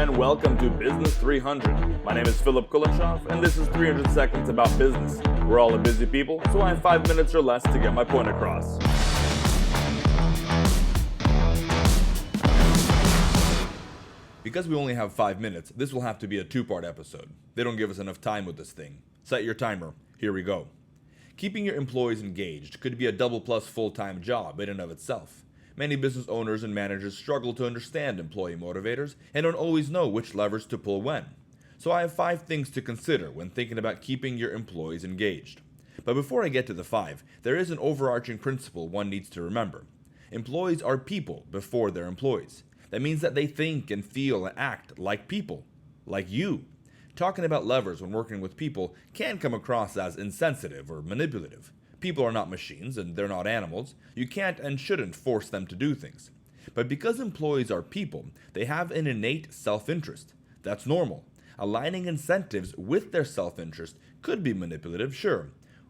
and welcome to Business 300. My name is Philip Kulenshoff, and this is 300 Seconds About Business. We're all a busy people, so I have 5 minutes or less to get my point across. Because we only have 5 minutes, this will have to be a two-part episode. They don't give us enough time with this thing. Set your timer. Here we go. Keeping your employees engaged could be a double plus full-time job in and of itself. Many business owners and managers struggle to understand employee motivators and don't always know which levers to pull when. So I have 5 things to consider when thinking about keeping your employees engaged. But before I get to the 5, there is an overarching principle one needs to remember. Employees are people before they're employees. That means that they think and feel and act like people, like you. Talking about levers when working with people can come across as insensitive or manipulative. People are not machines and they're not animals. You can't and shouldn't force them to do things. But because employees are people, they have an innate self-interest. That's normal. Aligning incentives with their self-interest could be manipulative, sure.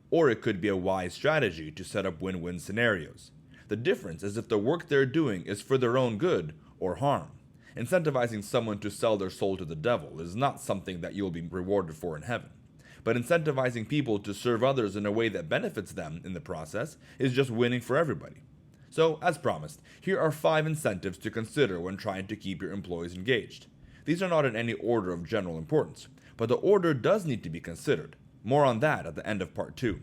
Or it could be a wise strategy to set up win-win scenarios. The difference is if the work they're doing is for their own good or harm. Incentivizing someone to sell their soul to the devil is not something that you'll be rewarded for in heaven. But incentivizing people to serve others in a way that benefits them in the process is just winning for everybody. So, as promised, here are 5 incentives to consider when trying to keep your employees engaged. These are not in any order of general importance, but the order does need to be considered. More on that at the end of part 2.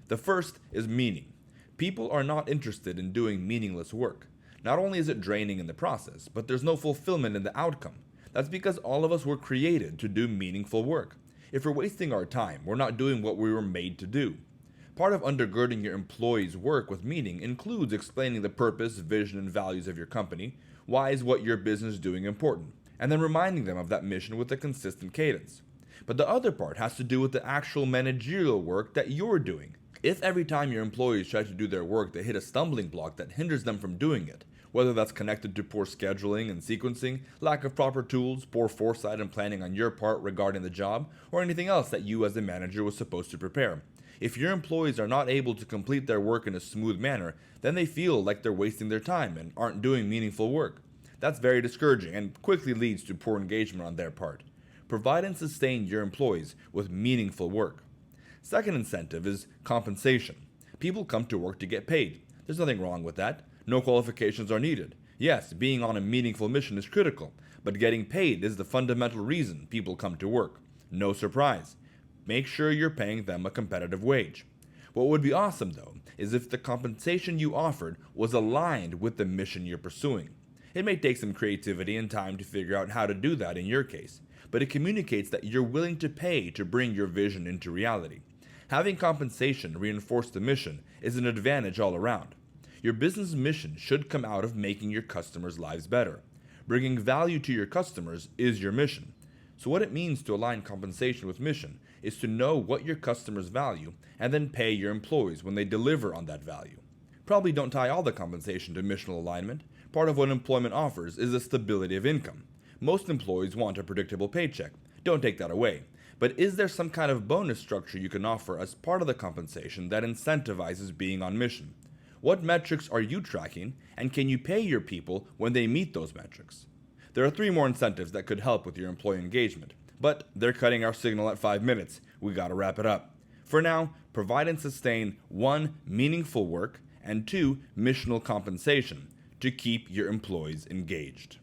The first is meaning. People are not interested in doing meaningless work. Not only is it draining in the process, but there's no fulfillment in the outcome. That's because all of us were created to do meaningful work. If we're wasting our time, we're not doing what we were made to do. Part of undergirding your employees' work with meaning includes explaining the purpose, vision, and values of your company, why is what your business is doing important, and then reminding them of that mission with a consistent cadence. But the other part has to do with the actual managerial work that you're doing. If every time your employees try to do their work they hit a stumbling block that hinders them from doing it, whether that's connected to poor scheduling and sequencing, lack of proper tools, poor foresight and planning on your part regarding the job, or anything else that you as a manager was supposed to prepare. If your employees are not able to complete their work in a smooth manner, then they feel like they're wasting their time and aren't doing meaningful work. That's very discouraging and quickly leads to poor engagement on their part. Provide and sustain your employees with meaningful work. Second incentive is compensation. People come to work to get paid. There's nothing wrong with that. No qualifications are needed. Yes, being on a meaningful mission is critical, but getting paid is the fundamental reason people come to work. No surprise. Make sure you're paying them a competitive wage. What would be awesome, though, is if the compensation you offered was aligned with the mission you're pursuing. It may take some creativity and time to figure out how to do that in your case, but it communicates that you're willing to pay to bring your vision into reality. Having compensation reinforce the mission is an advantage all around. Your business mission should come out of making your customers' lives better. Bringing value to your customers is your mission. So what it means to align compensation with mission is to know what your customers value and then pay your employees when they deliver on that value. Probably don't tie all the compensation to missional alignment. Part of what employment offers is the stability of income. Most employees want a predictable paycheck. Don't take that away. But is there some kind of bonus structure you can offer as part of the compensation that incentivizes being on mission? What metrics are you tracking, and can you pay your people when they meet those metrics? There are 3 more incentives that could help with your employee engagement, but they're cutting our signal at 5 minutes. We gotta wrap it up. For now, provide and sustain 1. Meaningful work, and 2. Missional compensation to keep your employees engaged.